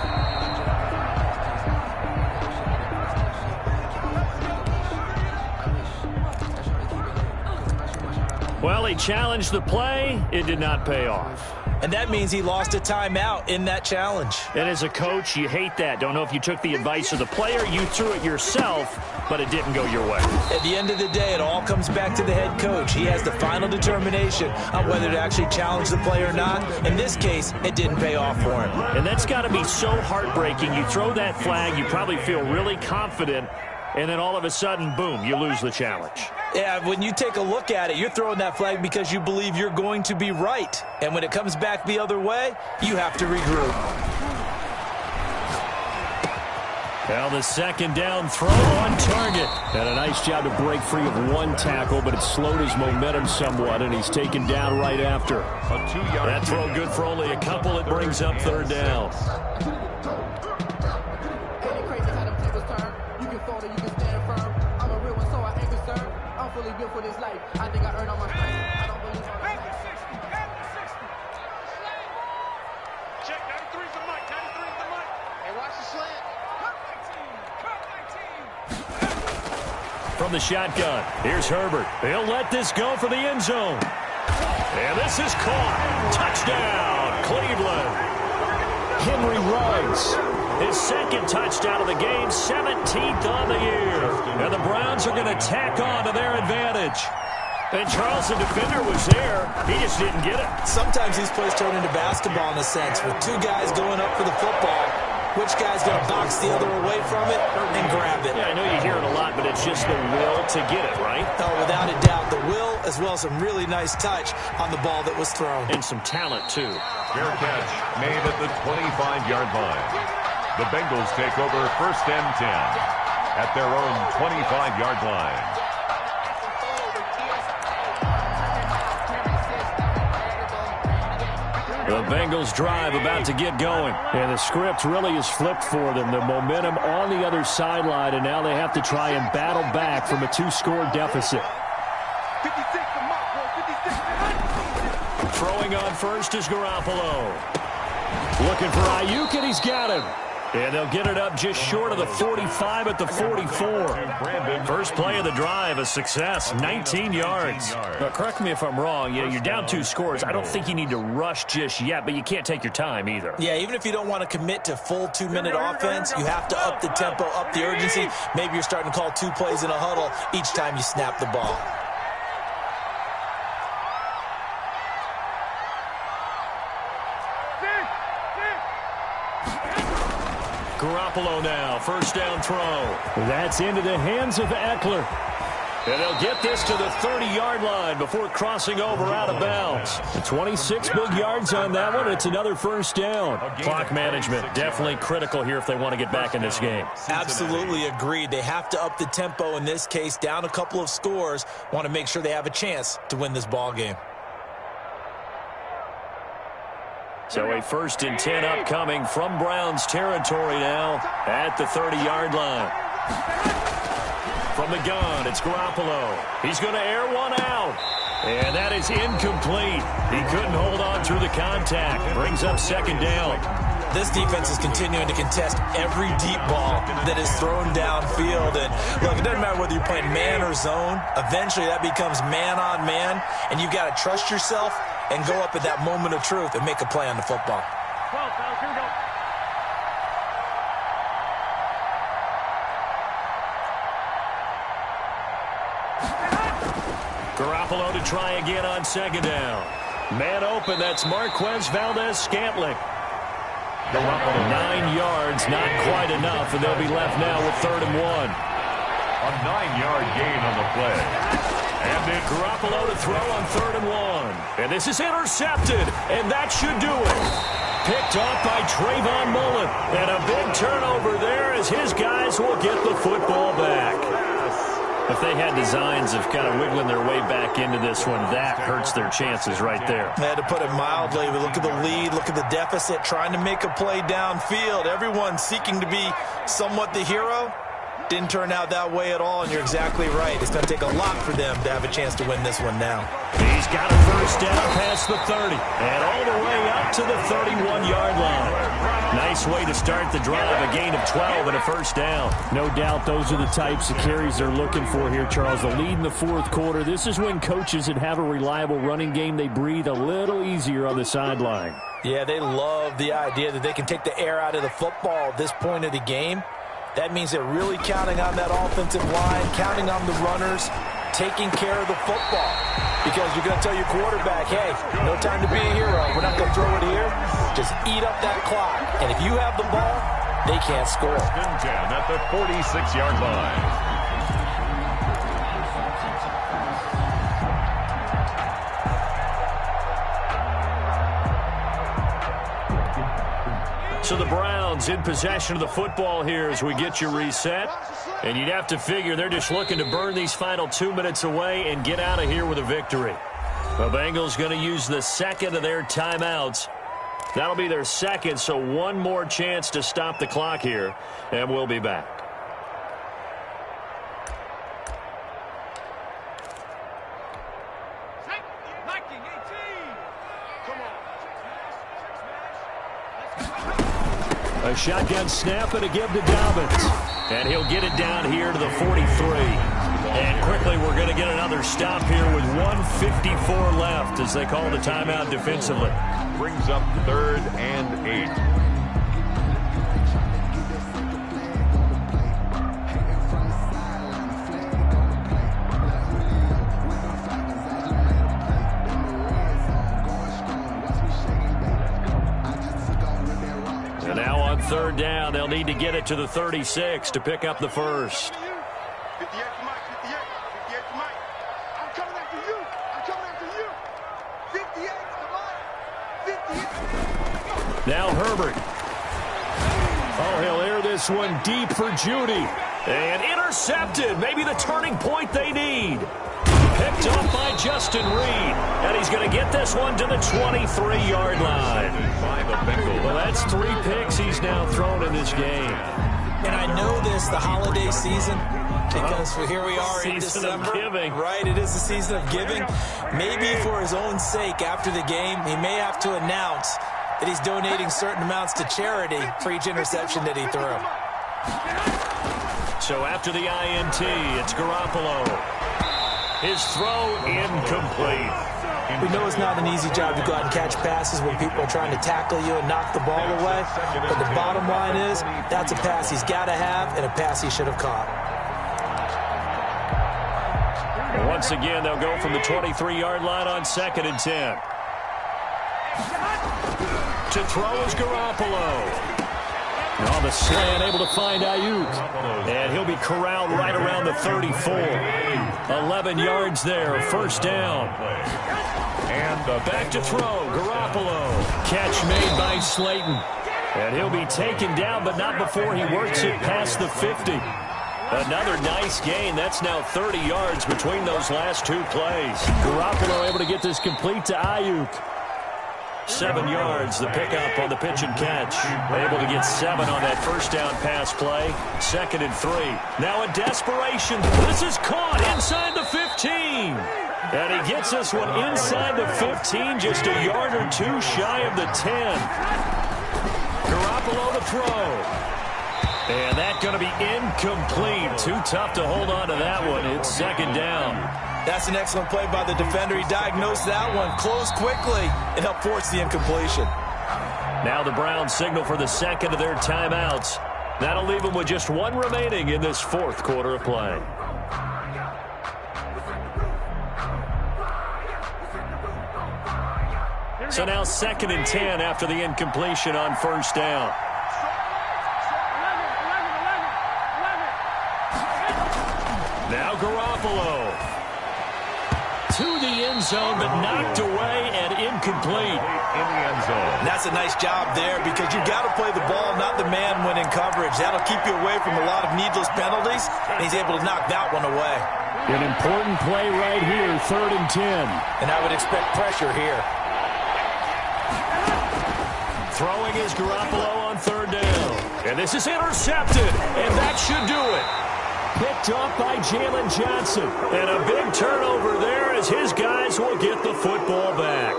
Well, he challenged the play. It did not pay off. And that means he lost a timeout in that challenge. And as a coach, you hate that. Don't know if you took the advice of the player. You threw it yourself, but it didn't go your way. At the end of the day, it all comes back to the head coach. He has the final determination on whether to actually challenge the play or not. In this case, it didn't pay off for him. And that's got to be so heartbreaking. You throw that flag, you probably feel really confident, and then all of a sudden, boom, you lose the challenge. Yeah, when you take a look at it, you're throwing that flag because you believe you're going to be right. And when it comes back the other way, you have to regroup. Now the second down throw on target. And a nice job to break free of one tackle, but it slowed his momentum somewhat, and he's taken down right after. A 2-yard. That throw good for only a couple. It brings up third down. For this life, I think I earned all my stripes. I don't believe on my 60, 60. Check, 93's the mic, 93's the mic. Hey, watch the slant. Cut my team. From the shotgun, here's Herbert. He'll let this go for the end zone. And this is caught. Touchdown, Cleveland. Henry Ruggs. His second touchdown of the game, 17th on the year. And the Browns are going to tack on to their advantage. And Charles, the defender, was there. He just didn't get it. Sometimes these plays turn into basketball in a sense, with two guys going up for the football. Which guy's going to box the other away from it and grab it? Yeah, I know you hear it a lot, but it's just the will to get it, right? Oh, without a doubt, the will as well as some really nice touch on the ball that was thrown. And some talent, too. Fair catch made at the 25-yard line. The Bengals take over first and 10 at their own 25-yard line. The Bengals drive about to get going. And the script really is flipped for them. The momentum on the other sideline, and now they have to try and battle back from a 2-score deficit. 56, the mark, 56. Throwing on first is Garoppolo. Looking for Ayuk, and he's got him. And they'll get it up just short of the 45 at the 44. First play of the drive, a success, 19 yards. Now, correct me if I'm wrong. You're down 2 scores. I don't think you need to rush just yet, but you can't take your time either. Yeah, even if you don't want to commit to full 2-minute offense, you have to up the tempo, up the urgency. Maybe you're starting to call 2 plays in a huddle each time you snap the ball. Garoppolo now, first down throw. That's into the hands of Eckler. And they'll get this to the 30-yard line before crossing over out of bounds. 26 big yards on that one. It's another first down. Clock management, definitely critical here if they want to get back in this game. Absolutely agreed. They have to up the tempo in this case, down a couple of scores. Want to make sure they have a chance to win this ball game. So a 1st and 10 upcoming from Browns territory now at the 30-yard line. From the gun, it's Garoppolo. He's going to air one out. And that is incomplete. He couldn't hold on through the contact. Brings up 2nd down. This defense is continuing to contest every deep ball that is thrown downfield. And look, it doesn't matter whether you're playing man or zone. Eventually that becomes man on man. And you've got to trust yourself and go up at that moment of truth and make a play on the football. Garoppolo to try again on 2nd down. Man open, that's Marquez Valdez-Scantling. 9 yards, not quite enough, and they'll be left now with 3rd and 1. A 9-yard gain on the play. And then Garoppolo to throw on 3rd and 1. And this is intercepted, and that should do it. Picked off by Trayvon Mullen. And a big turnover there as his guys will get the football back. If they had designs of kind of wiggling their way back into this one, that hurts their chances right there. I had to put it mildly. But look at the lead, look at the deficit, trying to make a play downfield. Everyone seeking to be somewhat the hero. Didn't turn out that way at all, and you're exactly right. It's going to take a lot for them to have a chance to win this one now. He's got a 1st down past the 30, and all the way up to the 31-yard line. Nice way to start the drive, a gain of 12 and a 1st down. No doubt those are the types of carries they're looking for here, Charles. The lead in the 4th quarter. This is when coaches that have a reliable running game, they breathe a little easier on the sideline. Yeah, they love the idea that they can take the air out of the football at this point of the game. That means they're really counting on that offensive line, counting on the runners, taking care of the football. Because you're going to tell your quarterback, hey, no time to be a hero. We're not going to throw it here. Just eat up that clock. And if you have the ball, they can't score. 10 at the 46-yard line. So the Browns in possession of the football here as we get you reset. And you'd have to figure they're just looking to burn these final 2 minutes away and get out of here with a victory. The Bengals going to use the 2nd of their timeouts. That'll be their 2nd, so one more chance to stop the clock here, and we'll be back. A shotgun snap and a give to Dobbins. And he'll get it down here to the 43. And quickly we're going to get another stop here with 1:54 left as they call the timeout defensively. Brings up 3rd and 8. And now on 3rd down, they'll need to get it to the 36 to pick up the 1st. 58 to Mike, 58 to Mike. I'm coming after you. I'm coming after you. 58 to Mike. 58. Now Herbert. Oh, he'll air this one deep for Judy. And intercepted. Maybe the turning point they need. Picked up by Justin Reed. And he's going to get this one to the 23-yard line. By the Bengals. Well, that's 3 picks he's now thrown in this game. And I know this, the holiday season, because here we are in December. Season of giving. Right, it is the season of giving. Maybe for his own sake after the game, he may have to announce that he's donating certain amounts to charity for each interception that he threw. So after the INT, it's Garoppolo. His throw incomplete. We know it's not an easy job to go out and catch passes when people are trying to tackle you and knock the ball away. But the bottom line is, that's a pass he's got to have and a pass he should have caught. And once again, they'll go from the 23-yard line on 2nd and 10. To throw is Garoppolo. On the slant, able to find Ayuk. And he'll be corralled right around the 34. 11 yards there, 1st down. And back to throw, Garoppolo. Catch made by Slayton. And he'll be taken down, but not before he works it past the 50. Another nice gain. That's now 30 yards between those last 2 plays. Garoppolo able to get this complete to Ayuk. 7 yards, the pickup on the pitch and catch. Able to get 7 on that first down pass play. 2nd and 3. Now a desperation. This is caught inside the 15. And he gets this one inside the 15, just a yard or 2 shy of the 10. Garoppolo to throw. And that's going to be incomplete. Too tough to hold on to that one. It's 2nd down. That's an excellent play by the defender. He diagnosed that one, closed quickly, and helped force the incompletion. Now the Browns signal for the 2nd of their timeouts. That'll leave them with just 1 remaining in this 4th quarter of play. So now 2nd and 10 after the incompletion on first down. Now Garoppolo. To the end zone, but knocked away and incomplete. In the end zone. And that's a nice job there because you got to play the ball, not the man when in coverage. That'll keep you away from a lot of needless penalties, and he's able to knock that one away. An important play right here, 3rd and 10. And I would expect pressure here. Throwing is Garoppolo on 3rd down. And this is intercepted, and that should do it. Picked off by Jalen Johnson. And a big turnover there as his guys will get the football back.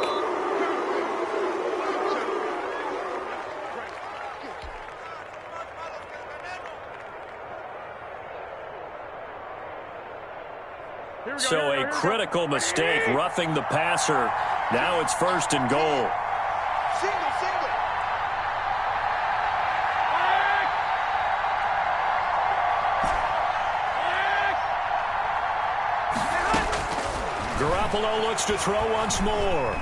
So a critical mistake, roughing the passer. Now it's 1st and goal. Single. Garoppolo looks to throw once more.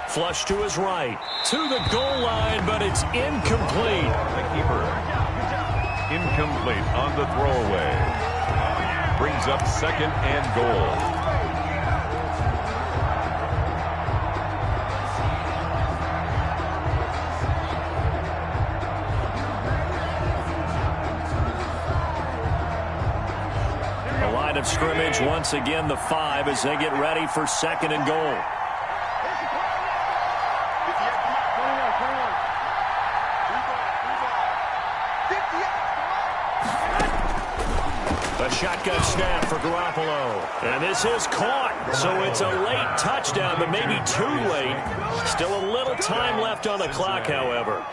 Flush to his right. To the goal line, but it's incomplete. The keeper. Incomplete on the throwaway. Brings up 2nd and goal. Of scrimmage once again the 5 as they get ready for 2nd and goal. A shotgun snap for Garoppolo. And this is caught. So it's a late touchdown, but maybe too late. Still a little time left on the clock, however.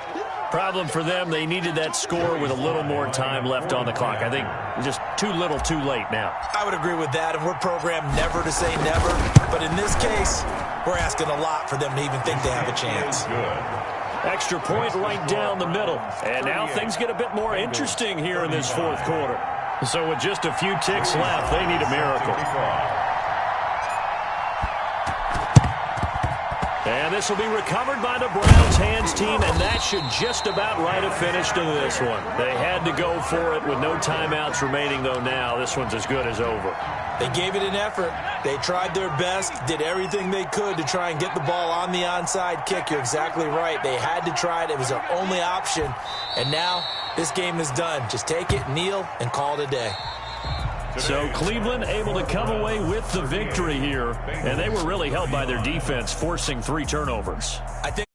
Problem for them, they needed that score with a little more time left on the clock. I think just too little too late now. I would agree with that, and we're programmed never to say never. But in this case, we're asking a lot for them to even think they have a chance. Good. Extra point right down the middle. And now things get a bit more interesting here in this 4th quarter. So with just a few ticks left, they need a miracle. And this will be recovered by the Browns hands team, and that should just about write a finish to this one. They had to go for it with no timeouts remaining, though now this one's as good as over. They gave it an effort. They tried their best, did everything they could to try and get the ball on the onside kick. You're exactly right. They had to try it. It was their only option. And now this game is done. Just take it, kneel, and call it a day. So Cleveland able to come away with the victory here, and they were really helped by their defense, forcing 3 turnovers. I think